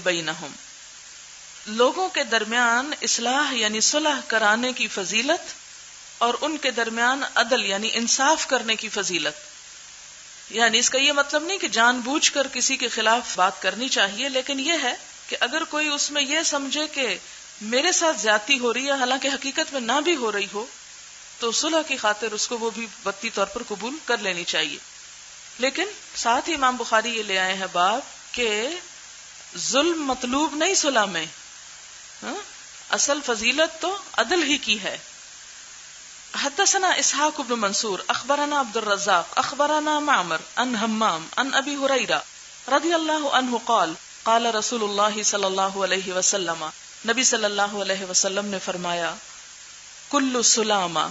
بینہم، لوگوں کے درمیان اصلاح یعنی صلح کرانے کی فضیلت اور ان کے درمیان عدل یعنی انصاف کرنے کی فضیلت. یعنی اس کا یہ مطلب نہیں کہ جان بوجھ کر کسی کے خلاف بات کرنی چاہیے، لیکن یہ ہے کہ اگر کوئی اس میں یہ سمجھے کہ میرے ساتھ زیادتی ہو رہی ہے حالانکہ حقیقت میں نہ بھی ہو رہی ہو، تو صلح کی خاطر اس کو وہ بھی وقتی طور پر قبول کر لینی چاہیے. لیکن ساتھ ہی امام بخاری یہ لے آئے ہیں باب کہ ظلم مطلوب نہیں صلح میں، اصل فضیلت تو عدل ہی کی ہے. حدثنا اسحاق بن منصور اخبرنا عبد الرزاق اخبرنا معمر عن حمام عن ابی ہریرہ رضی اللہ عنہ قال قال رسول اللہ صلی اللہ علیہ وسلم، نبی صلی اللہ علیہ وسلم نے فرمایا، کل سلامہ،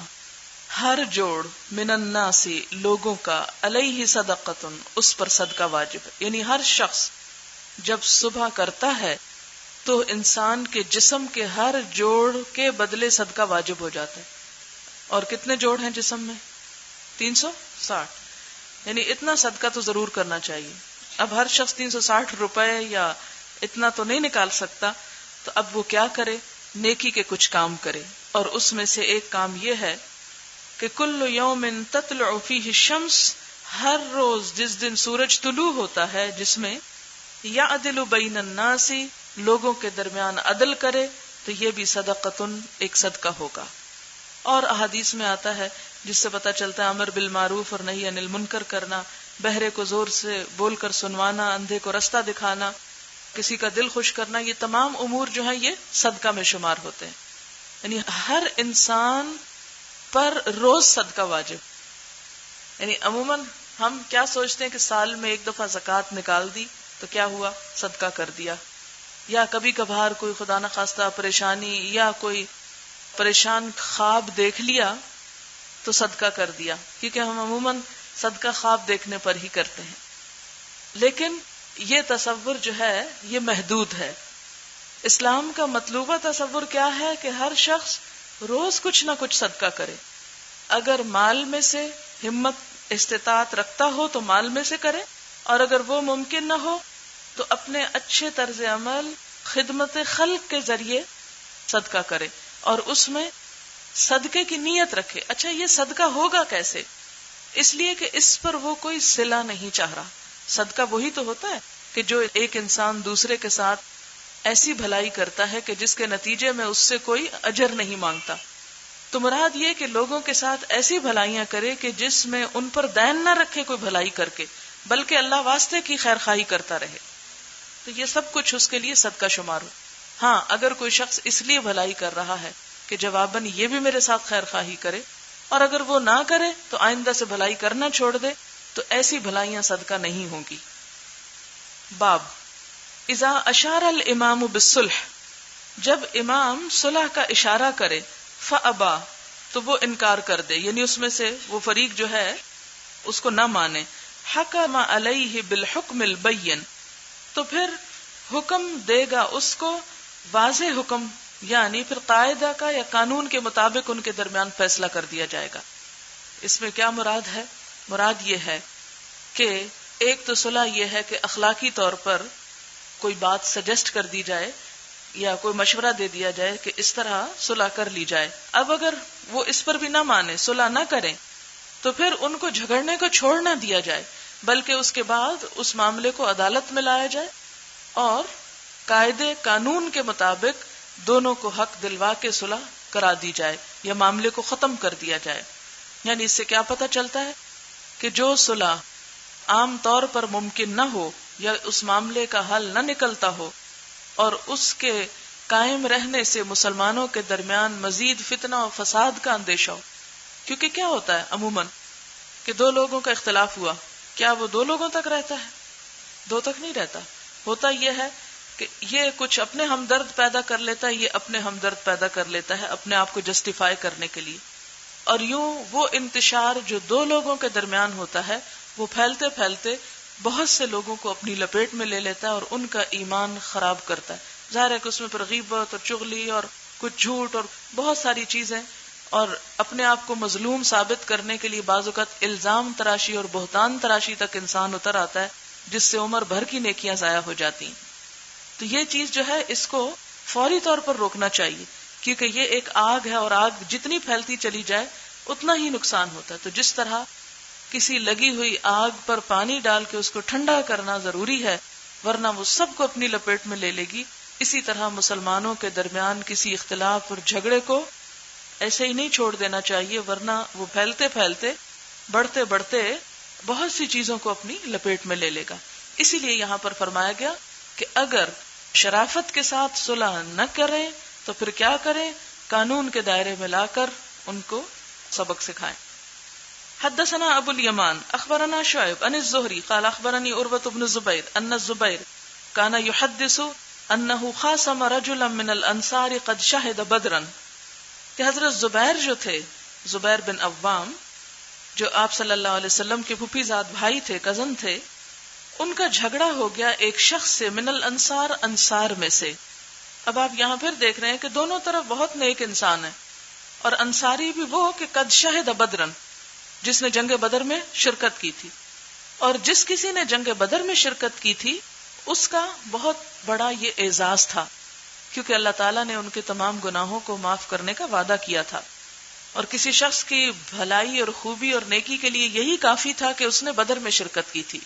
ہر جوڑ، من الناس، لوگوں کا، علیہ صدقۃ، اس پر صدقہ واجب ہے. یعنی ہر شخص جب صبح کرتا ہے تو انسان کے جسم کے ہر جوڑ کے بدلے صدقہ واجب ہو جاتا ہے. اور کتنے جوڑ ہیں جسم میں؟ 360. یعنی اتنا صدقہ تو ضرور کرنا چاہیے. اب ہر شخص 360 روپے یا اتنا تو نہیں نکال سکتا، تو اب وہ کیا کرے؟ نیکی کے کچھ کام کرے. اور اس میں سے ایک کام یہ ہے کہ کل یوم تطلع فیہ الشمس، ہر روز جس دن سورج طلوع ہوتا ہے جس میں یعدل بین الناس، لوگوں کے درمیان عدل کرے، تو یہ بھی صدقۃن، ایک صدقہ ہوگا. اور احادیث میں آتا ہے جس سے پتہ چلتا ہے امر بالمعروف اور نہی عن المنکر کرنا، بہرے کو زور سے بول کر سنوانا، اندھے کو رستہ دکھانا، کسی کا دل خوش کرنا، یہ تمام امور جو ہیں یہ صدقہ میں شمار ہوتے ہیں. یعنی ہر انسان پر روز صدقہ واجب. یعنی عموماً ہم کیا سوچتے ہیں کہ سال میں ایک دفعہ زکوٰۃ نکال دی تو کیا ہوا؟ صدقہ کر دیا. یا کبھی کبھار کوئی خدا نخواستہ پریشانی یا کوئی پریشان خواب دیکھ لیا تو صدقہ کر دیا، کیونکہ ہم عموماً صدقہ خواب دیکھنے پر ہی کرتے ہیں. لیکن یہ تصور جو ہے یہ محدود ہے. اسلام کا مطلوبہ تصور کیا ہے کہ ہر شخص روز کچھ نہ کچھ صدقہ کرے. اگر مال میں سے ہمت استطاعت رکھتا ہو تو مال میں سے کرے، اور اگر وہ ممکن نہ ہو تو اپنے اچھے طرز عمل، خدمت خلق کے ذریعے صدقہ کرے، اور اس میں صدقے کی نیت رکھے. اچھا یہ صدقہ ہوگا کیسے؟ اس لیے کہ اس پر وہ کوئی صلہ نہیں چاہ رہا. صدقہ وہی تو ہوتا ہے کہ جو ایک انسان دوسرے کے ساتھ ایسی بھلائی کرتا ہے کہ جس کے نتیجے میں اس سے کوئی اجر نہیں مانگتا. تو مراد یہ کہ لوگوں کے ساتھ ایسی بھلائیاں کرے کہ جس میں ان پر دین نہ رکھے کوئی بھلائی کر کے، بلکہ اللہ واسطے کی خیر خواہی کرتا رہے. تو یہ سب کچھ اس کے لیے صدقہ شمار ہو. ہاں اگر کوئی شخص اس لیے بھلائی کر رہا ہے کہ جواباً یہ بھی میرے ساتھ خیر خواہی کرے، اور اگر وہ نہ کرے تو آئندہ سے بھلائی کرنا چھوڑ دے، تو ایسی بھلائیاں صدقہ نہیں ہوں گی. باب اذا اشار الامام بالصلح، جب امام صلح کا اشارہ کرے، فابا، تو وہ انکار کر دے، یعنی اس میں سے وہ فریق جو ہے اس کو نہ مانے. حکم علیہ بالحکم البین، تو پھر حکم دے گا اس کو واضح حکم، یعنی پھر قاعدہ کا یا قانون کے مطابق ان کے درمیان فیصلہ کر دیا جائے گا. اس میں کیا مراد ہے؟ مراد یہ ہے کہ ایک تو صلح یہ ہے کہ اخلاقی طور پر کوئی بات سجیسٹ کر دی جائے یا کوئی مشورہ دے دیا جائے کہ اس طرح صلح کر لی جائے. اب اگر وہ اس پر بھی نہ مانے، صلح نہ کریں، تو پھر ان کو جھگڑنے کو چھوڑ نہ دیا جائے، بلکہ اس کے بعد اس معاملے کو عدالت میں لایا جائے اور قاعدے قانون کے مطابق دونوں کو حق دلوا کے صلح کرا دی جائے یا معاملے کو ختم کر دیا جائے. یعنی اس سے کیا پتہ چلتا ہے کہ جو صلح عام طور پر ممکن نہ ہو یا اس معاملے کا حل نہ نکلتا ہو، اور اس کے قائم رہنے سے مسلمانوں کے درمیان مزید فتنہ و فساد کا اندیشہ ہو. کیونکہ کیا ہوتا ہے عموماً کہ دو لوگوں کا اختلاف ہوا، کیا وہ دو لوگوں تک رہتا ہے؟ دو تک نہیں رہتا. ہوتا یہ ہے کہ یہ کچھ اپنے ہمدرد پیدا کر لیتا ہے، یہ اپنے ہمدرد پیدا کر لیتا ہے اپنے آپ کو جسٹیفائی کرنے کے لیے، اور یوں وہ انتشار جو دو لوگوں کے درمیان ہوتا ہے وہ پھیلتے پھیلتے بہت سے لوگوں کو اپنی لپیٹ میں لے لیتا ہے اور ان کا ایمان خراب کرتا ہے. ظاہر ہے کہ اس میں پھر غیبت اور چغلی اور کچھ جھوٹ اور بہت ساری چیزیں، اور اپنے آپ کو مظلوم ثابت کرنے کے لیے بعض اوقات الزام تراشی اور بہتان تراشی تک انسان اتر آتا ہے، جس سے عمر بھر کی نیکیاں ضائع ہو جاتی ہیں. تو یہ چیز جو ہے اس کو فوری طور پر روکنا چاہیے، کیونکہ یہ ایک آگ ہے اور آگ جتنی پھیلتی چلی جائے اتنا ہی نقصان ہوتا ہے۔ تو جس طرح کسی لگی ہوئی آگ پر پانی ڈال کے اس کو ٹھنڈا کرنا ضروری ہے ورنہ وہ سب کو اپنی لپیٹ میں لے لے گی، اسی طرح مسلمانوں کے درمیان کسی اختلاف اور جھگڑے کو ایسے ہی نہیں چھوڑ دینا چاہیے، ورنہ وہ پھیلتے پھیلتے بڑھتے بڑھتے بہت سی چیزوں کو اپنی لپیٹ میں لے لے گا۔ اسی لیے یہاں پر فرمایا گیا کہ اگر شرافت کے ساتھ صلح نہ کریں تو پھر کیا کریں؟ قانون کے دائرے میں لا کر ان کو سبق سکھائیں۔ حدثنا ابو الیمان اخبرنا شعیب عن الزہری قال اخبرنی عروۃ بن الزبیر ان الزبیر کان یحدث انه خاصم رجلا من الانصار قد شهد بدرا، کہ حضرت زبیر جو تھے، زبیر بن عوام جو آپ صلی اللہ علیہ وسلم کے پھوپھی زاد بھائی تھے، کزن تھے، ان کا جھگڑا ہو گیا ایک شخص سے، من الانصار، انصار میں سے۔ اب آپ یہاں پھر دیکھ رہے ہیں کہ دونوں طرف بہت نیک انسان ہیں، اور انصاری بھی وہ کہ قد شہد بدرن، جس نے جنگ بدر میں شرکت کی تھی، اور جس کسی نے جنگ بدر میں شرکت کی تھی اس کا بہت بڑا یہ اعزاز تھا، کیونکہ اللہ تعالیٰ نے ان کے تمام گناہوں کو معاف کرنے کا وعدہ کیا تھا، اور کسی شخص کی بھلائی اور خوبی اور نیکی کے لیے یہی کافی تھا کہ اس نے بدر میں شرکت کی تھی۔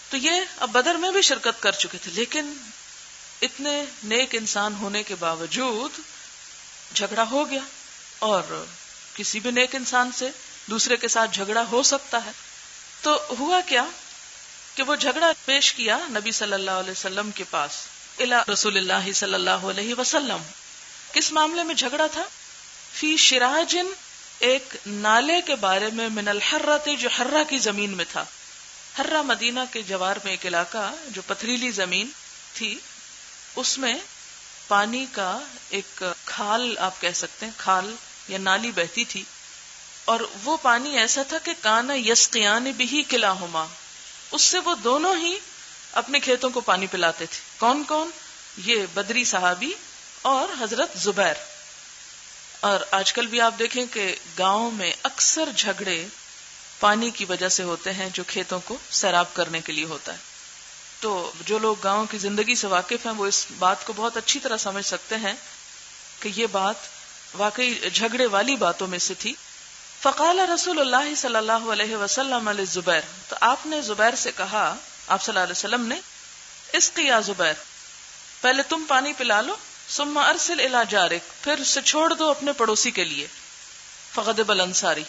تو یہ اب بدر میں بھی شرکت کر چکے تھے، لیکن اتنے نیک انسان ہونے کے باوجود جھگڑا ہو گیا، اور کسی بھی نیک انسان سے دوسرے کے ساتھ جھگڑا ہو سکتا ہے۔ تو ہوا کیا کہ وہ جھگڑا پیش کیا نبی صلی اللہ علیہ وسلم کے پاس، الی رسول اللہ صلی اللہ علیہ وسلم۔ کس معاملے میں جھگڑا تھا؟ فی شراجن، ایک نالے کے بارے میں، من الحرۃ، جو حرہ کی زمین میں تھا۔ حرہ مدینہ کے جوار میں ایک علاقہ جو پتھریلی زمین تھی، اس میں پانی کا ایک کھال آپ کہہ سکتے ہیں، کھال یا نالی بہتی تھی، اور وہ پانی ایسا تھا کہ کان یسقیان بہ کلاہما، اس سے وہ دونوں ہی اپنے کھیتوں کو پانی پلاتے تھے۔ کون کون؟ یہ بدری صحابی اور حضرت زبیر۔ اور آج کل بھی آپ دیکھیں کہ گاؤں میں اکثر جھگڑے پانی کی وجہ سے ہوتے ہیں، جو کھیتوں کو سیراب کرنے کے لیے ہوتا ہے۔ تو جو لوگ گاؤں کی زندگی سے واقف ہیں وہ اس بات کو بہت اچھی طرح سمجھ سکتے ہیں کہ یہ بات واقعی جھگڑے والی باتوں میں سے تھی۔ فقال رسول اللہ صلی اللہ علیہ وسلم للزبیر، تو آپ نے زبیر سے کہا، آپ صلی اللہ علیہ وسلم نے، اسقی یا زبیر، پہلے تم پانی پلا لو، ثم ارسل الی جارک، پھر اسے چھوڑ دو اپنے پڑوسی کے لیے۔ فغضب الانصاری،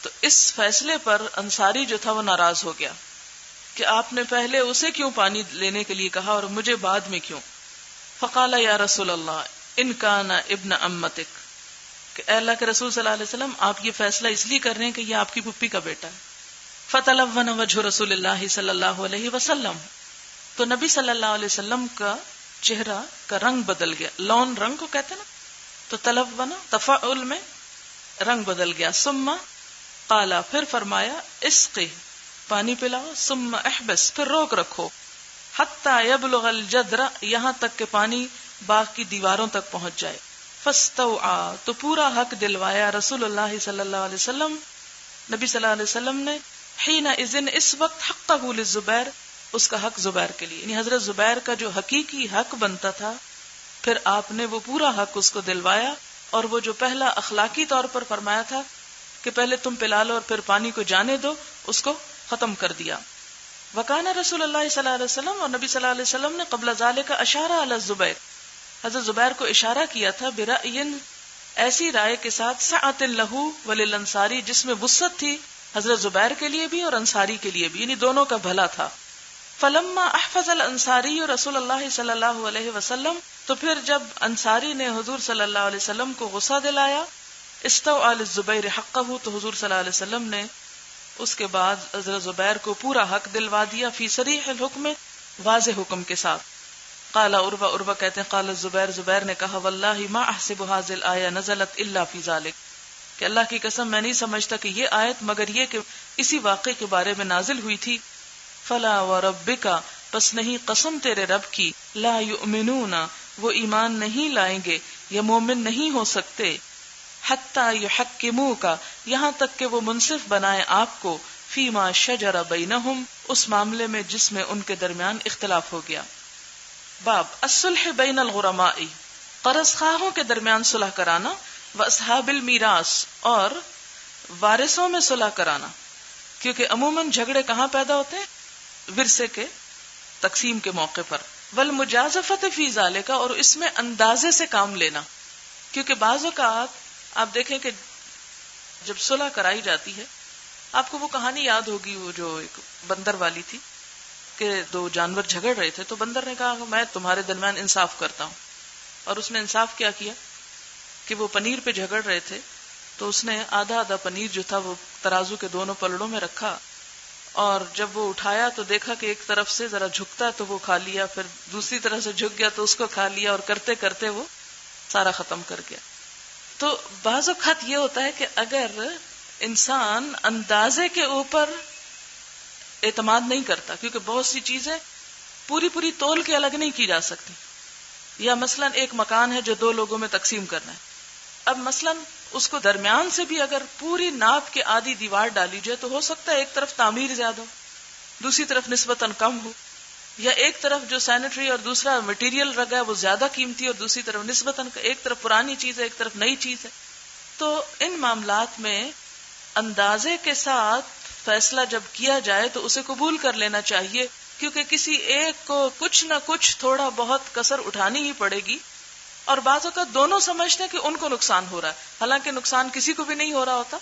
تو اس فیصلے پر انصاری جو تھا وہ ناراض ہو گیا کہ آپ نے پہلے اسے کیوں پانی لینے کے لیے کہا اور مجھے بعد میں کیوں؟ فقال یا رسول اللہ ان کان ابن امتک، کہ اے اللہ کے رسول صلی اللہ علیہ وسلم، آپ یہ فیصلہ اس لیے کر رہے ہیں کہ یہ آپ کی پھپھی کا بیٹا ہے۔ فتلون وجہ رسول اللہ صلی اللہ علیہ وسلم، تو نبی صلی اللہ علیہ وسلم کا چہرہ کا رنگ بدل گیا، لون رنگ کو کہتے ہیں نا، تو تلون تفاعل میں رنگ بدل گیا۔ ثم قال، پھر فرمایا، اسقی، پانی پلاؤ، ثم احبس، پھر روک رکھو، حتی یبلغ الجدر، یہاں تک کہ پانی باغ کی دیواروں تک پہنچ جائے۔ فاستوعى، تو پورا حق دلوایا رسول اللہ صلی اللہ علیہ وسلم، نبی صلی اللہ علیہ وسلم نے، حین اذن، اس وقت، حقہ للزبیر، اس کا حق زبیر کے لیے، یعنی حضرت زبیر کا جو حقیقی حق بنتا تھا، پھر آپ نے وہ پورا حق اس کو دلوایا، اور وہ جو پہلا اخلاقی طور پر فرمایا تھا کہ پہلے تم پلا لو اور پھر پانی کو جانے دو، اس کو ختم کر دیا۔ وکان رسول اللہ صلی اللہ علیہ وسلم، اور نبی صلی اللہ علیہ وسلم نے قبل ذالک اشارہ علی الزبیر، حضرت زبیر کو اشارہ کیا تھا، برأین، ایسی رائے کے ساتھ، سعۃ لہ وللانصاری، جس میں وسعت تھی حضرت زبیر کے لیے بھی اور انصاری کے لیے بھی، یعنی دونوں کا بھلا تھا۔ فلما احفظ الانصاری رسول اللہ صلی اللہ علیہ وسلم، تو پھر جب انصاری نے حضور صلی اللہ علیہ وسلم کو غصہ دلایا، استوعى للزبیر حقہ، تو حضور صلی اللہ علیہ وسلم نے اس کے بعد حضرت زبیر کو پورا حق دلوا دیا، فی صریح الحکم، واضح حکم کے ساتھ۔ قال عروہ، عروہ کہتے ہیں، قال الزبیر، زبیر نے کہا، واللہ ما احسب هذه الآیہ نزلت الا فی ذلک، کہ اللہ کی قسم میں نہیں سمجھتا کہ یہ آیت مگر یہ کہ اسی واقعے کے بارے میں نازل ہوئی تھی۔ فلا وربک، پس نہیں قسم تیرے رب کی، لا یؤمنون، وہ ایمان نہیں لائیں گے یا مومن نہیں ہو سکتے، حتی یحکموک، یہاں تک کہ وہ منصف بنائے آپ کو، فیما شجر بینہم، اس معاملے میں جس میں ان کے درمیان اختلاف ہو گیا۔ باب الصلح بین الغرماء، قرض خواہوں کے درمیان صلح کرانا، واصحاب المیراث، اور وارثوں میں صلح کرانا، کیونکہ عموماً جھگڑے کہاں پیدا ہوتے ہیں؟ ورثے کے تقسیم کے موقع پر. والمجازفت فی ذالک، اور اس میں اندازے سے کام لینا، کیونکہ بعض اوقات آپ دیکھیں کہ جب صلح کرائی جاتی ہے، آپ کو وہ کہانی یاد ہوگی، وہ جو ایک بندر والی تھی کہ دو جانور جھگڑ رہے تھے، تو بندر نے کہا میں تمہارے درمیان انصاف کرتا ہوں، اور اس نے انصاف کیا کہ وہ پنیر پہ جھگڑ رہے تھے، تو اس نے آدھا آدھا پنیر جو تھا وہ ترازو کے دونوں پلڑوں میں رکھا، اور جب وہ اٹھایا تو دیکھا کہ ایک طرف سے ذرا جھکتا تو وہ کھا لیا، پھر دوسری طرف سے جھک گیا تو اس کو کھا لیا، اور کرتے کرتے وہ سارا ختم کر گیا. تو بعض اوقات یہ ہوتا ہے کہ اگر انسان اندازے کے اوپر اعتماد نہیں کرتا، کیونکہ بہت سی چیزیں پوری تول کے الگ نہیں کی جا سکتی، یا مثلا ایک مکان ہے جو دو لوگوں میں تقسیم کرنا ہے، اب مثلا اس کو درمیان سے بھی اگر پوری ناپ کے آدھی دیوار ڈالی جائے تو ہو سکتا ہے ایک طرف تعمیر زیادہ ہو، دوسری طرف نسبتاً کم ہو، یا ایک طرف جو سینیٹری اور دوسرا مٹیریل لگا ہے وہ زیادہ قیمتی اور دوسری طرف نسبتاً ایک طرف پرانی چیز ہے ایک طرف نئی چیز ہے. تو ان معاملات میں اندازے کے ساتھ فیصلہ جب کیا جائے تو اسے قبول کر لینا چاہیے، کیونکہ کسی ایک کو کچھ نہ کچھ تھوڑا بہت کسر اٹھانی ہی پڑے گی، اور بعض اوقات دونوں سمجھتے ہیں کہ ان کو نقصان ہو رہا ہے، حالانکہ نقصان کسی کو بھی نہیں ہو رہا ہوتا،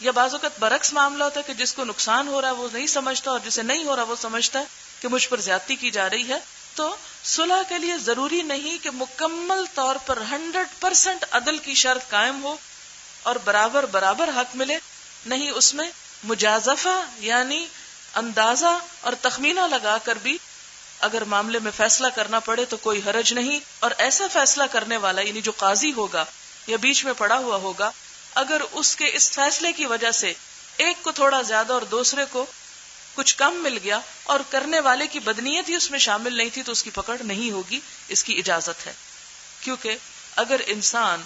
یا بعض اوقات برعکس معاملہ ہوتا ہے کہ جس کو نقصان ہو رہا ہے وہ نہیں سمجھتا، اور جسے نہیں ہو رہا وہ سمجھتا ہے کہ مجھ پر زیادتی کی جا رہی ہے. تو صلح کے لیے ضروری نہیں کہ مکمل طور پر 100% عدل کی شرط قائم ہو اور برابر حق ملے، نہیں، اس میں مجازفہ یعنی اندازہ اور تخمینہ لگا کر بھی اگر معاملے میں فیصلہ کرنا پڑے تو کوئی حرج نہیں. اور ایسا فیصلہ کرنے والا یعنی جو قاضی ہوگا یا بیچ میں پڑا ہوا ہوگا، اگر اس کے اس فیصلے کی وجہ سے ایک کو تھوڑا زیادہ اور دوسرے کو کچھ کم مل گیا اور کرنے والے کی بدنیت ہی اس میں شامل نہیں تھی تو اس کی پکڑ نہیں ہوگی، اس کی اجازت ہے. کیونکہ اگر انسان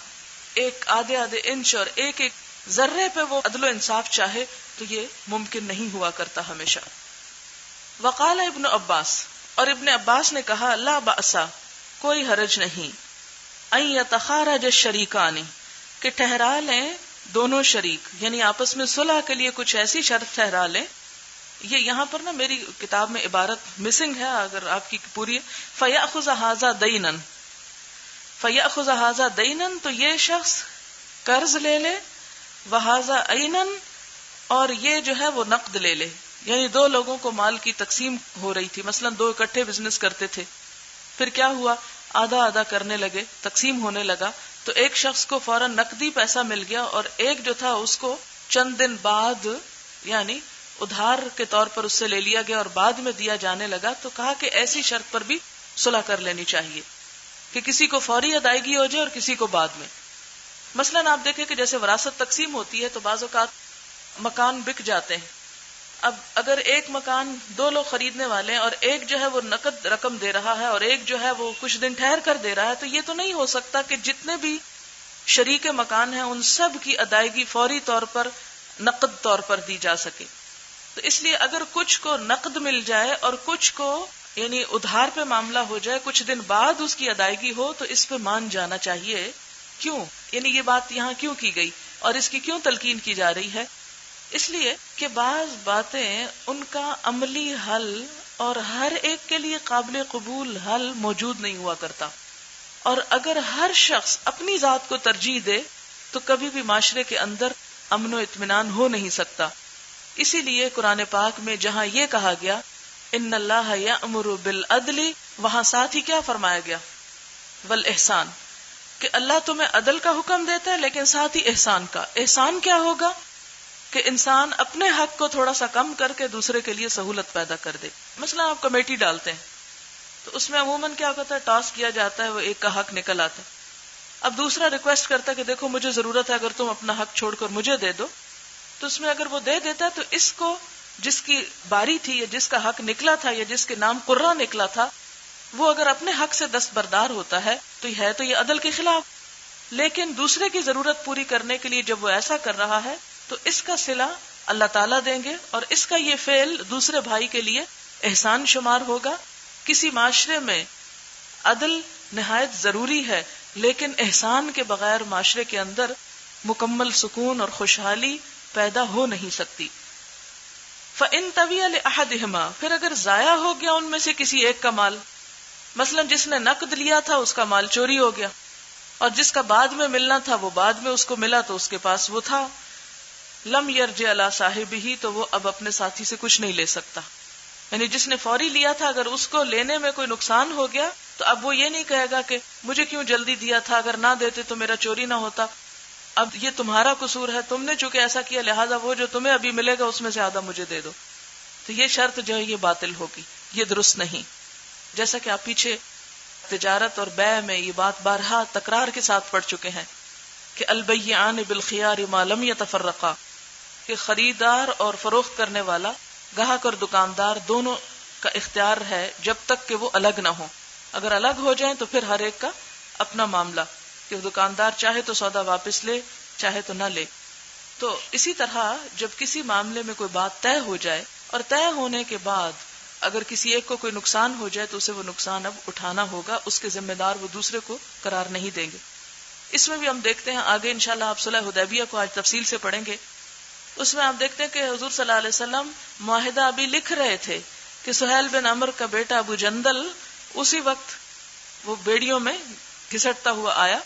ایک آدھے انچ اور ایک ذرے پہ وہ عدل و انصاف چاہے تو یہ ممکن نہیں ہوا کرتا ہمیشہ. وقال ابن عباس، اور ابن عباس نے کہا، لا بأسا، کوئی حرج نہیں، ان یتخارج الشریکان، کہ ٹھہرا لیں دونوں شریک، یعنی آپس میں صلح کے لیے کچھ ایسی شرط ٹھہرا لیں. یہ یہاں پر نا میری کتاب میں عبارت مسنگ ہے، اگر آپ کی پوری ہے، فیأخذ ھذا دینا، فیأخذ ھذا دینا، تو یہ شخص قرض لے لے، وھذا عینا، اور یہ جو ہے وہ نقد لے لے. یعنی دو لوگوں کو مال کی تقسیم ہو رہی تھی، مثلا دو اکٹھے بزنس کرتے تھے، پھر کیا ہوا، آدھا آدھا کرنے لگے، تقسیم ہونے لگا، تو ایک شخص کو فوراً نقدی پیسہ مل گیا اور ایک جو تھا اس کو چند دن بعد یعنی ادھار کے طور پر اس سے لے لیا گیا اور بعد میں دیا جانے لگا. تو کہا کہ ایسی شرط پر بھی صلح کر لینی چاہیے کہ کسی کو فوری ادائیگی ہو جائے اور کسی کو بعد میں. مثلا آپ دیکھیں کہ جیسے وراثت تقسیم ہوتی ہے تو بعض اوقات مکان بک جاتے ہیں. اب اگر ایک مکان دو لوگ خریدنے والے ہیں اور ایک جو ہے وہ نقد رقم دے رہا ہے اور ایک جو ہے وہ کچھ دن ٹھہر کر دے رہا ہے، تو یہ تو نہیں ہو سکتا کہ جتنے بھی شریک مکان ہیں ان سب کی ادائیگی فوری طور پر نقد طور پر دی جا سکے. تو اس لیے اگر کچھ کو نقد مل جائے اور کچھ کو یعنی ادھار پہ معاملہ ہو جائے، کچھ دن بعد اس کی ادائیگی ہو، تو اس پہ مان جانا چاہیے. کیوں؟ یعنی یہ بات یہاں کیوں کی گئی اور اس کی کیوں تلقین کی جا رہی ہے؟ اس لیے کہ بعض باتیں ان کا عملی حل اور ہر ایک کے لیے قابل قبول حل موجود نہیں ہوا کرتا، اور اگر ہر شخص اپنی ذات کو ترجیح دے تو کبھی بھی معاشرے کے اندر امن و اطمینان ہو نہیں سکتا. اسی لیے قرآن پاک میں جہاں یہ کہا گیا ان اللہ یأمر بالعدل، وہاں ساتھ ہی کیا فرمایا گیا؟ والاحسان، کہ اللہ تمہیں عدل کا حکم دیتا ہے لیکن ساتھ ہی احسان کا. احسان کیا ہوگا؟ کہ انسان اپنے حق کو تھوڑا سا کم کر کے دوسرے کے لیے سہولت پیدا کر دے. مثلا آپ کمیٹی ڈالتے ہیں تو اس میں عموماً کیا ہوتا ہے، ٹاس کیا جاتا ہے، وہ ایک کا حق نکل آتا ہے. اب دوسرا ریکویسٹ کرتا ہے کہ دیکھو مجھے ضرورت ہے، اگر تم اپنا حق چھوڑ کر مجھے دے دو، تو اس میں اگر وہ دے دیتا ہے تو اس کو جس کی باری تھی یا جس کا حق نکلا تھا یا جس کے نام قرہ نکلا تھا، وہ اگر اپنے حق سے دستبردار ہوتا ہے تو یہ عدل کے خلاف. لیکن دوسرے کی ضرورت پوری کرنے کے لیے جب وہ ایسا کر رہا ہے تو اس کا صلہ اللہ تعالیٰ دیں گے اور اس کا یہ فعل دوسرے بھائی کے لیے احسان شمار ہوگا. کسی معاشرے میں عدل نہایت ضروری ہے، لیکن احسان کے بغیر معاشرے کے اندر مکمل سکون اور خوشحالی پیدا ہو نہیں سکتی۔ فَإِن طَوِيَ لِأَحَدِهِمَا، پھر اگر ضائع ہو گیا ان میں سے کسی ایک کا مال، مثلا جس نے نقد لیا تھا اس کا مال چوری ہو گیا، اور جس کا بعد میں ملنا تھا وہ بعد میں اس کو ملا تو اس کے پاس وہ تھا، لم يرجع علی صاحبہ، تو وہ اب اپنے ساتھی سے کچھ نہیں لے سکتا۔ یعنی جس نے فوری لیا تھا اگر اس کو لینے میں کوئی نقصان ہو گیا تو اب وہ یہ نہیں کہے گا کہ مجھے کیوں جلدی دیا تھا، اگر نہ دیتے تو میرا چوری نہ ہوتا، اب یہ تمہارا قصور ہے، تم نے چونکہ ایسا کیا لہذا وہ جو تمہیں ابھی ملے گا اس میں سے آدھا مجھے دے دو۔ تو یہ شرط جو ہے یہ باطل ہوگی، یہ درست نہیں۔ جیسا کہ آپ پیچھے تجارت اور بیع میں یہ بات بارہا تکرار کے ساتھ پڑھ چکے ہیں کہ البیعان بالخیار ما لم یتفرقا، کہ خریدار اور فروخت کرنے والا، گاہک اور دکاندار دونوں کا اختیار ہے جب تک کہ وہ الگ نہ ہوں۔ اگر الگ ہو جائیں تو پھر ہر ایک کا اپنا معاملہ، کہ دکاندار چاہے تو سودا واپس لے چاہے تو نہ لے۔ تو اسی طرح جب کسی معاملے میں کوئی بات طے ہو جائے اور طے ہونے کے بعد اگر کسی ایک کو کوئی نقصان ہو جائے تو اسے وہ نقصان اب اٹھانا ہوگا، اس کے ذمہ دار وہ دوسرے کو قرار نہیں دیں گے۔ اس میں بھی ہم دیکھتے ہیں آگے انشاءاللہ آپ صلح حدیبیہ کو آج تفصیل سے پڑھیں گے، اس میں آپ دیکھتے ہیں کہ حضور صلی اللہ علیہ وسلم معاہدہ ابھی لکھ رہے تھے کہ سہیل بن عمر کا بیٹا ابو جندل اسی وقت وہ بیڑیوں میں گھسٹتا ہوا آیا،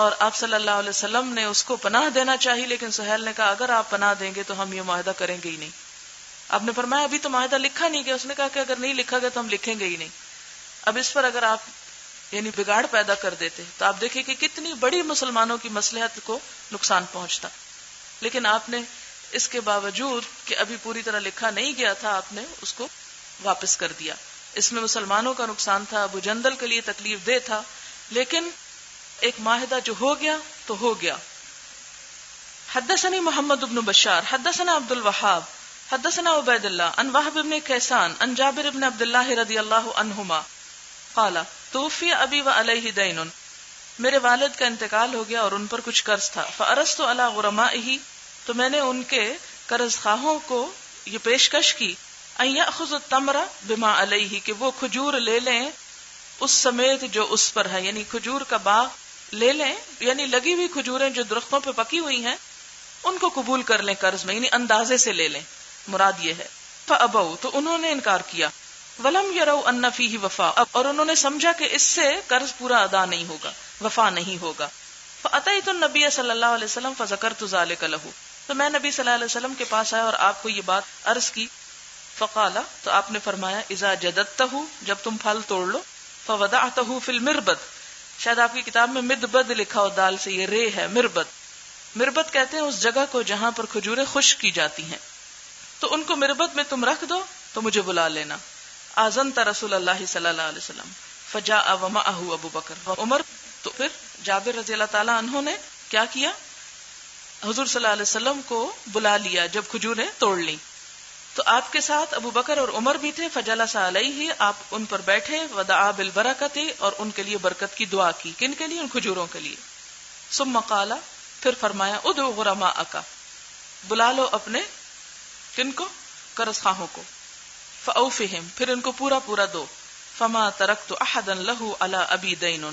اور آپ صلی اللہ علیہ وسلم نے اس کو پناہ دینا چاہی، لیکن سہیل نے کہا اگر آپ پناہ دیں گے تو ہم یہ معاہدہ کریں گے ہی نہیں۔ آپ نے فرمایا ابھی تو معاہدہ لکھا نہیں گیا، اس نے کہا کہ اگر نہیں لکھا گیا تو ہم لکھیں گے ہی نہیں۔ اب اس پر اگر آپ یعنی بگاڑ پیدا کر دیتے تو آپ دیکھیں کہ کتنی بڑی مسلمانوں کی مصلحت کو نقصان پہنچتا، لیکن آپ نے اس کے باوجود کہ ابھی پوری طرح لکھا نہیں گیا تھا آپ نے اس کو واپس کر دیا۔ اس میں مسلمانوں کا نقصان تھا، ابو جندل کے لیے تکلیف دہ تھا، لیکن ایک معاہدہ جو ہو گیا تو ہو گیا۔ حدثني محمد بن بشار حدثنا عبد الوهاب حدثنا عبید اللہ عن وهب بن کیسان عن جابر بن عبد اللہ رضی اللہ عنہما قال توفی ابی وعلیہ دین، میرے والد کا انتقال ہو گیا اور ان پر کچھ قرض تھا، فارست علی غرمائہ، تو میں نے ان کے قرض خواہوں کو یہ پیشکش کی، ان یاخذ التمر بما علیہ، کہ وہ کھجور لے لیں اس سمیت جو اس پر ہے، یعنی کھجور کا باغ لے لیں، یعنی لگی ہوئی کھجوریں جو درختوں پہ پکی ہوئی ہیں ان کو قبول کر لیں قرض میں، یعنی اندازے سے لے لیں، مراد یہ ہے۔ فابوا، تو انہوں نے انکار کیا، ولم يروا ان فيه وفاء، اور انہوں نے سمجھا کہ اس سے قرض پورا ادا نہیں ہوگا، وفا نہیں ہوگا۔ فاتیت النبی صلی اللہ علیہ وسلم فذکرت ذلک له، تو میں نبی صلی اللہ علیہ وسلم کے پاس آیا اور آپ کو یہ بات عرض کی۔ فقال، تو آپ نے فرمایا اذا جددته، جب تم پھل توڑ لو، فوضعته في المربد، شاید آپ کی کتاب میں مدبد لکھا ہو، دال سے یہ رے ہے، مربد۔ مربد کہتے ہیں اس جگہ کو جہاں پر کھجوریں خشک کی جاتی ہیں، تو ان کو مربد میں تم رکھ دو تو مجھے بلا لینا۔ آذنت رسول اللہ صلی اللہ علیہ وسلم فجاء ومعه ابو بکر وعمر، تو پھر جابر رضی اللہ تعالی عنہ نے کیا کیا، حضور صلی اللہ علیہ وسلم کو بلا لیا جب کھجوریں توڑ لیں، تو آپ کے ساتھ ابو بکر اور عمر بھی تھے۔ فجلس علیہ، آپ ان پر بیٹھے، ودعا بالبرکت، اور ان کے لیے برکت کی دعا کی، کن کے لیے، ان کھجوروں کے لیے۔ ثم قال، پھر فرمایا ادعو غرماءک، بلا لو اپنے کن کو، قرض خواہوں کو، فاوفہم، پھر ان کو پورا پورا دو۔ فما ترکت احدا له علی ابی دین،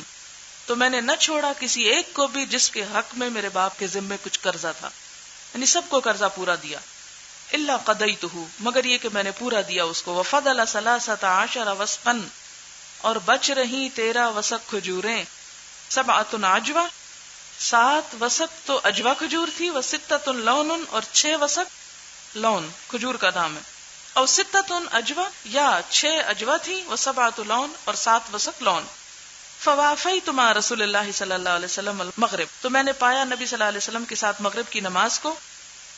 تو میں نے نہ چھوڑا کسی ایک کو بھی جس کے حق میں میرے باپ کے ذمے کچھ قرضہ تھا، یعنی سب کو قرضہ پورا دیا، الا قضیتہ، مگر یہ کہ میں نے پورا دیا اس کو۔ وفضل 13 وسقا، اور بچ رہی 13 وسق کھجوریں، 7 عجوہ، 7 وسق تو عجوہ کھجور تھی، و6 لون، اور 6 وسق لون کھجور کا نام ہے، اور 6 عجوہ، یا 6 عجوہ تھی، و7 لون، اور 7 وسق لون۔ فوافیت مع رسول اللہ صلی اللہ علیہ وسلم المغرب، تو میں نے پایا نبی صلی اللہ علیہ وسلم کے ساتھ مغرب کی نماز کو۔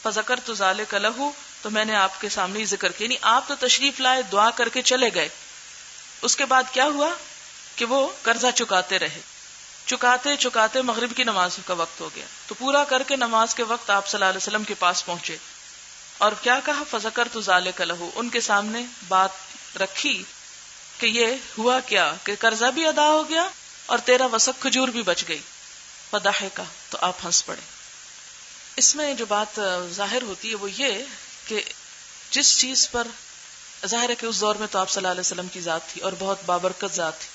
فذکرت ذلک لہ، تو میں نے آپ کے سامنے ذکر کیا، یعنی آپ تو تشریف لائے، دعا کر کے چلے گئے، اس کے بعد کیا ہوا کہ وہ قرضہ چکاتے رہے، چکاتے چکاتے مغرب کی نماز کا وقت ہو گیا، تو پورا کر کے نماز کے وقت آپ صلی اللہ علیہ وسلم کے پاس پہنچے اور کیا کہا، فذکرت ذلک لہ، ان کے سامنے بات رکھی کہ یہ ہوا کیا کہ قرضہ بھی ادا ہو گیا اور 13 وسق کھجور بھی بچ گئی۔ فضحک، تو آپ ہنس پڑے۔ اس میں جو بات ظاہر ہوتی ہے وہ یہ کہ جس چیز پر ظاہر ہے کہ اس دور میں تو آپ صلی اللہ علیہ وسلم کی ذات تھی اور بہت بابرکت ذات تھی،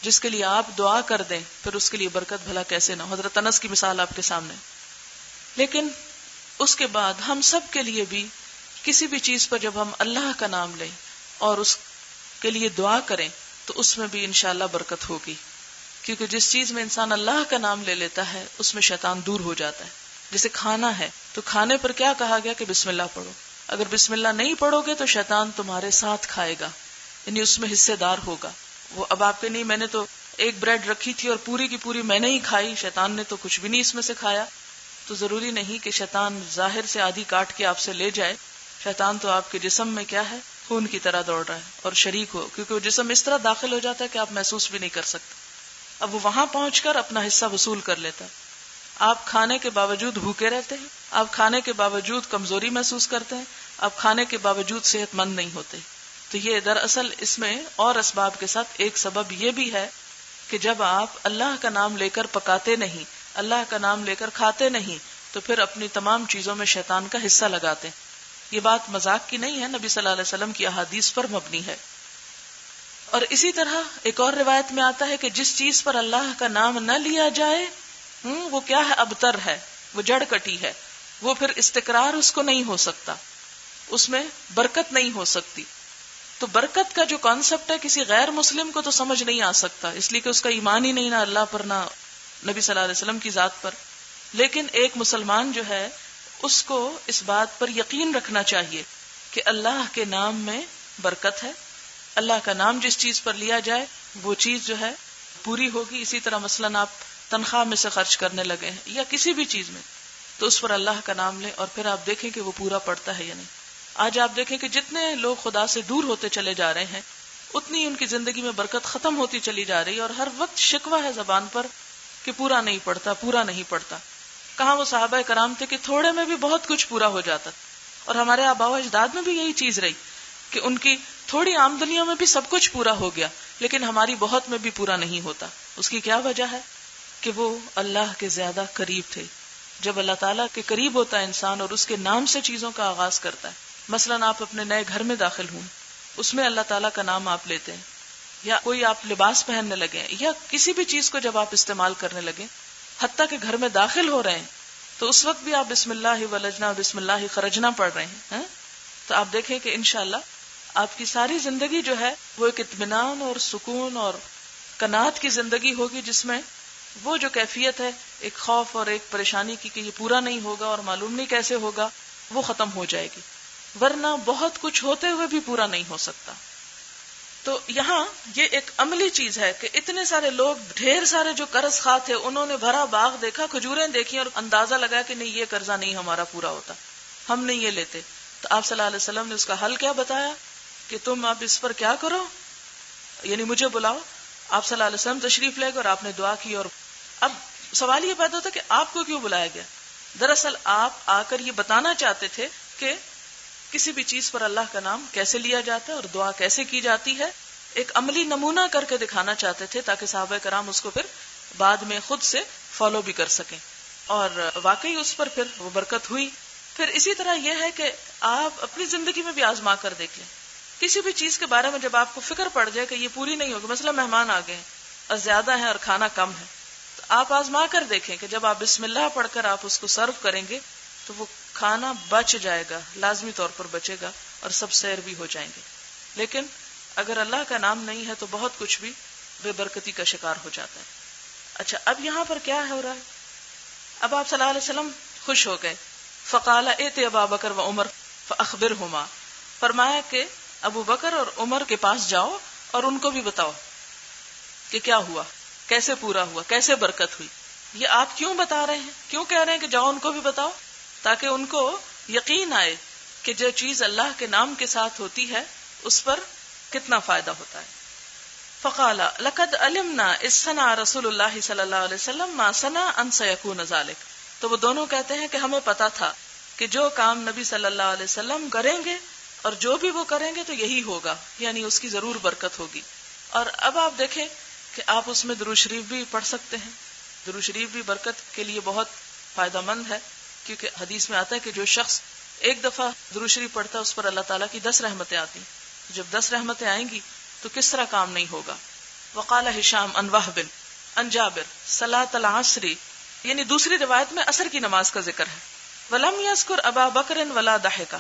جس کے لیے آپ دعا کر دیں پھر اس کے لیے برکت بھلا کیسے نہ ہو. حضرت انس کی مثال آپ کے سامنے. لیکن اس کے بعد ہم سب کے لیے بھی کسی بھی چیز پر جب ہم اللہ کا نام لیں اور اس کے لیے دعا کریں تو اس میں بھی انشاءاللہ برکت ہوگی، کیونکہ جس چیز میں انسان اللہ کا نام لے لیتا ہے اس میں شیطان دور ہو جاتا ہے. جیسے کھانا ہے تو کھانے پر کیا کہا گیا کہ بسم اللہ پڑھو. اگر بسم اللہ نہیں پڑھو گے تو شیطان تمہارے ساتھ کھائے گا، یعنی اس میں حصے دار ہوگا. وہ اب آپ کے نہیں میں نے تو ایک بریڈ رکھی تھی اور پوری کی پوری میں نے ہی کھائی، شیطان نے تو کچھ بھی نہیں اس میں سے کھایا. تو ضروری نہیں کہ شیطان ظاہر سے آدھی کاٹ کے آپ سے لے جائے. شیطان تو آپ کے جسم میں کیا ہے، خون کی طرح دوڑ رہا ہے اور شریک ہو، کیونکہ وہ جسم اس طرح داخل ہو جاتا ہے کہ آپ محسوس بھی نہیں کر سکتے. اب وہ وہاں پہنچ کر اپنا حصہ وصول کر لیتا ہے. آپ کھانے کے باوجود بھوکے رہتے ہیں، آپ کھانے کے باوجود کمزوری محسوس کرتے ہیں، آپ کھانے کے باوجود صحت مند نہیں ہوتے. تو یہ دراصل اس میں اور اسباب کے ساتھ ایک سبب یہ بھی ہے کہ جب آپ اللہ کا نام لے کر پکاتے نہیں، اللہ کا نام لے کر کھاتے نہیں، تو پھر اپنی تمام چیزوں میں شیطان کا حصہ لگاتے. یہ بات مذاق کی نہیں ہے، نبی صلی اللہ علیہ وسلم کی احادیث پر مبنی ہے. اور اسی طرح ایک اور روایت میں آتا ہے کہ جس چیز پر اللہ کا نام نہ لیا جائے وہ کیا ہے، ابتر ہے، وہ جڑ کٹی ہے، وہ پھر استقرار اس کو نہیں ہو سکتا، اس میں برکت نہیں ہو سکتی. تو برکت کا جو کانسیپٹ ہے کسی غیر مسلم کو تو سمجھ نہیں آ سکتا، اس لیے کہ اس کا ایمان ہی نہیں نہ اللہ پر نہ نبی صلی اللہ علیہ وسلم کی ذات پر. لیکن ایک مسلمان جو ہے اس کو اس بات پر یقین رکھنا چاہیے کہ اللہ کے نام میں برکت ہے. اللہ کا نام جس چیز پر لیا جائے وہ چیز جو ہے پوری ہوگی. اسی طرح مثلاً آپ تنخواہ میں سے خرچ کرنے لگے ہیں یا کسی بھی چیز میں، تو اس پر اللہ کا نام لیں اور پھر آپ دیکھیں کہ وہ پورا پڑتا ہے یا نہیں. آج آپ دیکھیں کہ جتنے لوگ خدا سے دور ہوتے چلے جا رہے ہیں اتنی ان کی زندگی میں برکت ختم ہوتی چلی جا رہی ہے، اور ہر وقت شکوہ ہے زبان پر کہ پورا نہیں پڑتا، پورا نہیں پڑتا. کہاں وہ صحابہ کرام تھے کہ تھوڑے میں بھی بہت کچھ پورا ہو جاتا، اور ہمارے آباء و اجداد میں بھی یہی چیز رہی کہ ان کی تھوڑی آمدنیوں میں بھی سب کچھ پورا ہو گیا، لیکن ہماری بہت میں بھی پورا نہیں ہوتا. اس کی کیا وجہ ہے کہ وہ اللہ کے زیادہ قریب تھے. جب اللہ تعالیٰ کے قریب ہوتا ہے انسان اور اس کے نام سے چیزوں کا آغاز کرتا ہے، مثلاً آپ اپنے نئے گھر میں داخل ہوں، اس میں اللہ تعالیٰ کا نام آپ لیتے ہیں، یا کوئی آپ لباس پہننے لگے یا کسی بھی چیز کو جب آپ استعمال کرنے لگے، حتیٰ کہ گھر میں داخل ہو رہے ہیں تو اس وقت بھی آپ بسم اللہ ولجنا بسم اللہ خرجنا پڑھ رہے ہیں. تو آپ دیکھیں کہ انشاءاللہ آپ کی ساری زندگی جو ہے وہ ایک اطمینان اور سکون اور قناعت کی زندگی ہوگی، جس میں وہ جو کیفیت ہے ایک خوف اور ایک پریشانی کی کہ یہ پورا نہیں ہوگا اور معلوم نہیں کیسے ہوگا، وہ ختم ہو جائے گی. ورنہ بہت کچھ ہوتے ہوئے بھی پورا نہیں ہو سکتا. تو یہاں یہ ایک عملی چیز ہے کہ اتنے سارے لوگ، ڈھیر سارے جو قرض خواہ تھے، انہوں نے بھرا باغ دیکھا، کھجوریں دیکھی اور اندازہ لگایا کہ نہیں یہ قرضہ نہیں ہمارا پورا ہوتا، ہم نہیں یہ لیتے. تو آپ صلی اللہ علیہ وسلم نے اس کا حل کیا بتایا کہ تم اب اس پر کیا کرو، یعنی مجھے بلاؤ. آپ صلی اللہ علیہ وسلم تشریف لے گئے اور آپ نے دعا کی. اور اب سوال یہ پیدا ہوتا کہ آپ کو کیوں بلایا گیا؟ دراصل آپ آ کر یہ بتانا چاہتے تھے کہ کسی بھی چیز پر اللہ کا نام کیسے لیا جاتا ہے اور دعا کیسے کی جاتی ہے. ایک عملی نمونہ کر کے دکھانا چاہتے تھے تاکہ صحابہ کرام اس کو پھر بعد میں خود سے فالو بھی کر سکیں، اور واقعی اس پر پھر وہ برکت ہوئی. پھر اسی طرح یہ ہے کہ آپ اپنی زندگی میں بھی آزما کر دیکھ لیں. کسی بھی چیز کے بارے میں جب آپ کو فکر پڑ جائے کہ یہ پوری نہیں ہوگی، مثلا مہمان آ گئے ہیں اور زیادہ ہیں اور کھانا کم ہے، تو آپ آزما کر دیکھیں کہ جب آپ بسم اللہ پڑھ کر آپ اس کو سرو کریں گے تو وہ کھانا بچ جائے گا، لازمی طور پر بچے گا اور سب سیر بھی ہو جائیں گے. لیکن اگر اللہ کا نام نہیں ہے تو بہت کچھ بھی بے برکتی کا شکار ہو جاتا ہے. اچھا، اب یہاں پر کیا ہو رہا ہے؟ اب آپ صلی اللہ علیہ وسلم خوش ہو گئے. فقال ائت ابا بکر و عمر فاخبرهما، فرمایا کہ ابو بکر اور عمر کے پاس جاؤ اور ان کو بھی بتاؤ کہ کیا ہوا، کیسے پورا ہوا، کیسے برکت ہوئی. یہ آپ کیوں بتا رہے ہیں، کیوں کہہ رہے ہیں کہ جاؤ ان کو بھی بتاؤ؟ تاکہ ان کو یقین آئے کہ جو چیز اللہ کے نام کے ساتھ ہوتی ہے اس پر کتنا فائدہ ہوتا ہے. فقال لقد علمنا اذ صنع رسول اللہ صلی اللہ علیہ وسلم ما صنع ان سيكون ذلك. تو وہ دونوں کہتے ہیں کہ ہمیں پتا تھا کہ جو کام نبی صلی اللہ علیہ وسلم کریں گے اور جو بھی وہ کریں گے تو یہی ہوگا، یعنی اس کی ضرور برکت ہوگی. اور اب آپ دیکھیں کہ آپ اس میں درود شریف بھی پڑھ سکتے ہیں. درود شریف بھی برکت کے لیے بہت فائدہ مند ہے، کیونکہ حدیث میں آتا ہے کہ جو شخص ایک دفعہ درود شریف پڑھتا ہے اس پر اللہ تعالیٰ کی 10 رحمتیں آتی ہیں. جب 10 رحمتیں آئیں گی تو کس طرح کام نہیں ہوگا. وقال ہشام عن وہب عن جابر صلاۃ العصر، یعنی دوسری روایت میں عصر کی نماز کا ذکر ہے. ولم یذکر ابا بکر ولا ضحکا،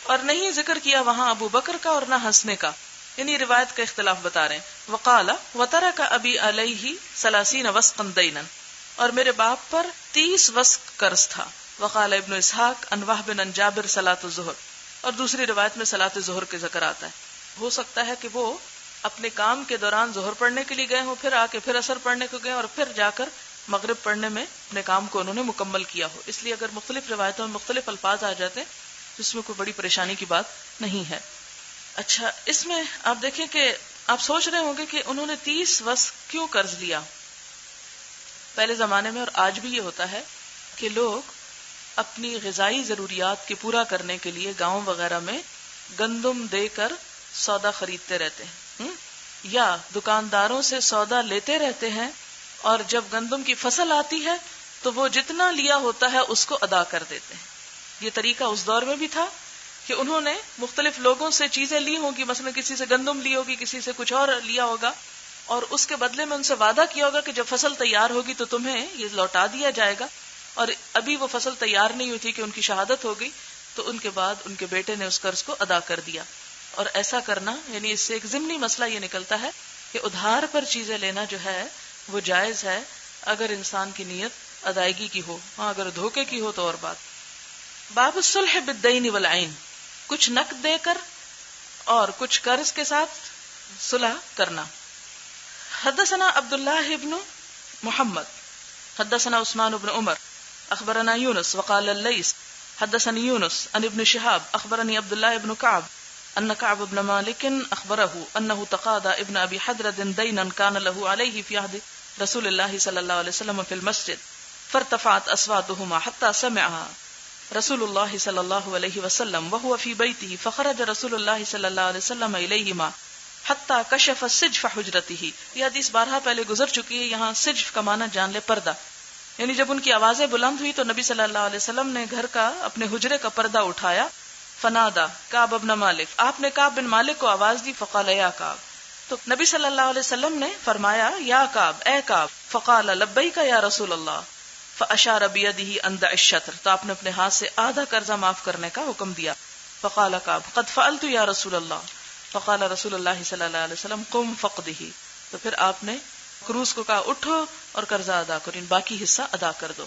اور نہیں ذکر کیا وہاں ابو بکر کا اور نہ ہنسنے کا، یعنی روایت کا اختلاف بتا رہے ہیں. وقال وترک ابی علیہ 30 وسقا دینا، اور میرے باپ پر 30 وسق قرض تھا. وقال ابن اسحاق عن وہب عن جابر صلاۃ الظہر، اور دوسری روایت میں صلاۃ ظہر کے ذکر آتا ہے. ہو سکتا ہے کہ وہ اپنے کام کے دوران ظہر پڑھنے کے لیے گئے ہوں، پھر آ کے پھر عصر پڑھنے کو گئے، اور پھر جا کر مغرب پڑھنے میں اپنے کام کو انہوں نے مکمل کیا ہو. اس لیے اگر مختلف روایتوں میں مختلف الفاظ آ جاتے ہیں تو اس میں کوئی بڑی پریشانی کی بات نہیں ہے. اچھا، اس میں آپ دیکھیں کہ آپ سوچ رہے ہوں گے کہ انہوں نے 30 وسق کیوں قرض لیا. پہلے زمانے میں اور آج بھی یہ ہوتا ہے کہ لوگ اپنی غذائی ضروریات کے پورا کرنے کے لیے گاؤں وغیرہ میں گندم دے کر سودا خریدتے رہتے ہیں، یا دکانداروں سے سودا لیتے رہتے ہیں، اور جب گندم کی فصل آتی ہے تو وہ جتنا لیا ہوتا ہے اس کو ادا کر دیتے ہیں. یہ طریقہ اس دور میں بھی تھا کہ انہوں نے مختلف لوگوں سے چیزیں لی ہوں گی، مثلا کسی سے گندم لی ہوگی، کسی سے کچھ اور لیا ہوگا، اور اس کے بدلے میں ان سے وعدہ کیا ہوگا کہ جب فصل تیار ہوگی تو تمہیں یہ لوٹا دیا جائے گا. اور ابھی وہ فصل تیار نہیں ہوئی تھی کہ ان کی شہادت ہو گئی، تو ان کے بعد ان کے بیٹے نے اس قرض کو ادا کر دیا. اور ایسا کرنا، یعنی اس سے ایک ضمنی مسئلہ یہ نکلتا ہے کہ ادھار پر چیزیں لینا جو ہے وہ جائز ہے اگر انسان کی نیت ادائیگی کی ہو. ہاں، اگر دھوکے کی ہو تو اور بات. باب الصلح بالدین والعین، کچھ نقد دے کر اور کچھ قرض کے ساتھ صلح کرنا. حدثنا عبداللہ ابن محمد حدثنا عثمان بن عمر اخبرنا یونس وقال اللیث حدثني یونس عن ابن شهاب اخبرني عبد الله بن كعب ان كعب بن مالك اخبره انه تقاضى ابن ابي حدرد دينا كان له عليه في عهد رسول الله صلى الله عليه وسلم في المسجد فارتفعت اصواتهما حتى سمعها رسول الله صلى الله عليه وسلم وهو في بيته فخرج رسول الله صلى الله عليه وسلم اليهما حتى كشف سجف حجرته. یہ حدیث بارہا پہلے گزر چکی ہے. یہاں سجف کا معنی جان لے پردہ، یعنی جب ان کی آوازیں بلند ہوئی تو نبی صلی اللہ علیہ وسلم نے گھر کا اپنے حجرے کا پردہ اٹھایا. فنادا کعب بن مالک، آپ نے کعب بن مالک کو آواز دی. فقال یا کعب، تو نبی صلی اللہ علیہ وسلم نے فرمایا یا کعب، اے کعب. فقال لبیک یا رسول اللہ. فاشار بیدہ ان دع الشطر، تو آپ نے اپنے ہاتھ سے آدھا قرضہ معاف کرنے کا حکم دیا. فقال کعب قد فعلت یا رسول اللہ. فقال رسول اللہ صلی اللہ علیہ وسلم قم فقدہ، تو پھر آپ نے کروز کو کہا اٹھو اور قرضہ ادا کرو، باقی حصہ ادا کر دو.